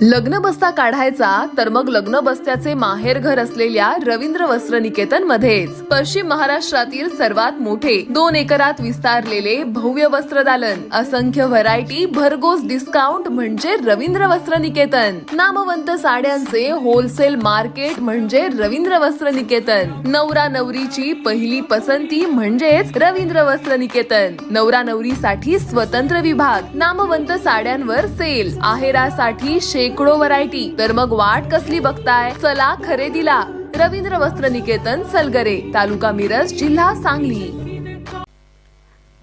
लग्न बस्ता काढायचा तर मग लग्न बस्त्याचे माहेर घर असलेल्या रवींद्र वस्त्र निकेतन मध्येच पश्चिम महाराष्ट्रातील सर्वात मोठे 2 एकरात विस्तारलेले भव्य वस्त्र दालन, असंख्य व्हरायटी, भरघोस डिस्काउंट म्हणजे रवींद्र वस्त्र निकेतन। नामवंत साड्यांचे होलसेल मार्केट म्हणजे रवींद्र वस्त्र निकेतन। नवरा नवरीची पहिली पसंती म्हणजेच रवींद्र वस्त्र निकेतन। नवरा नवरीसाठी स्वतंत्र विभाग, नामवंत साड्यांवर सेल, आहेरासाठी शेकडो व्हरायटी। तर मग वाट कसली बघताय, चला खरेदीला। रवींद्र वस्त्र निकेतन, सलगरे, तालुका मिरज, जिल्हा सांगली।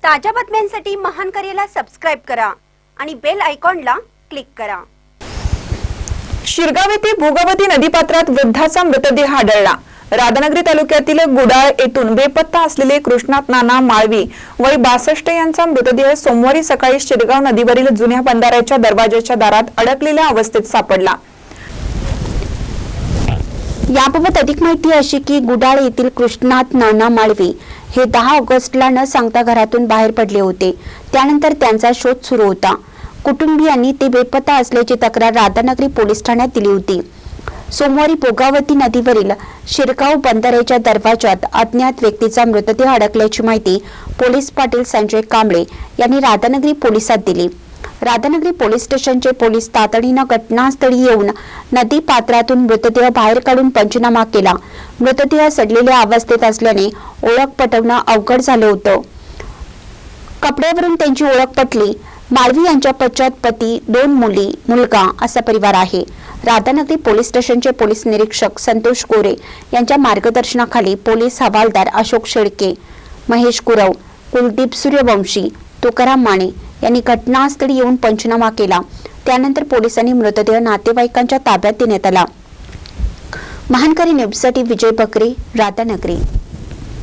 ताज्या बातम्यांसाठी महान करेला सबस्क्राइब करा आणि बेल आयकॉनला क्लिक करा। शिरगाव येथे भोगावती नदीपात्रात वृद्धाचा मृतदेह आढळला। राधानगरी तालुक्यातील गुडाळ येथून बेपत्ता असलेले कृष्णात नाना माळवी वय 62 यांचा मृतदेह सोमवारी सकाळी शिरगाव नदीवरील जुन्या बंधाऱ्याच्या दरवाजाच्या दारात अडकलेल्या अवस्थेत सापडला। याबाबत अधिक माहिती अशी की गुडाळ येथील कृष्णात नाना माळवी हे 10 ऑगस्टला न सांगता घरातून बाहेर पडले होते। त्यानंतर त्यांचा शोध सुरू होता। कुटुंबियांनी ते बेपत्ता असल्याची तक्रार राधानगरी पोलीस ठाण्यात दिली होती। सोमवारी भोगावती नदीवरील शिरगाव बंधाऱ्याच्या दरवाजात अज्ञात व्यक्तीचा मृतदेह अडकल्याची माहिती पोलीस पाटील संजय कांबळे यांनी राधानगरी पोलिसात दिली। राधानगरी पोलीस स्टेशनचे पोलीस तातडीने घटनास्थळी येऊन नदी पात्रातून मृतदेह बाहेर काढून पंचनामा केला। मृतदेह सडलेल्या अवस्थेत असल्याने ओळख पटवणे अवघड झाले होते। कपड्यावरून त्यांची ओळख पटली। माळवी यांच्या पश्चात पती, 2 मुली, मुलगा असा परिवार आहे। राधानगरी पोलीस स्टेशनचे पोलीस निरीक्षक संतोष गोरे यांच्या मार्गदर्शनाखाली पोलीस हवालदार अशोक शेळके, महेश गुरव, कुलदीप सूर्यवंशी, तुकाराम माने यांनी घटनास्थळी येऊन पंचनामा केला। त्यानंतर पोलिसांनी मृतदेह नातेवाईकांच्या ताब्यात देण्यात आला। महानकरी न्यूजसाठी विजय बकरे, राधानगरी।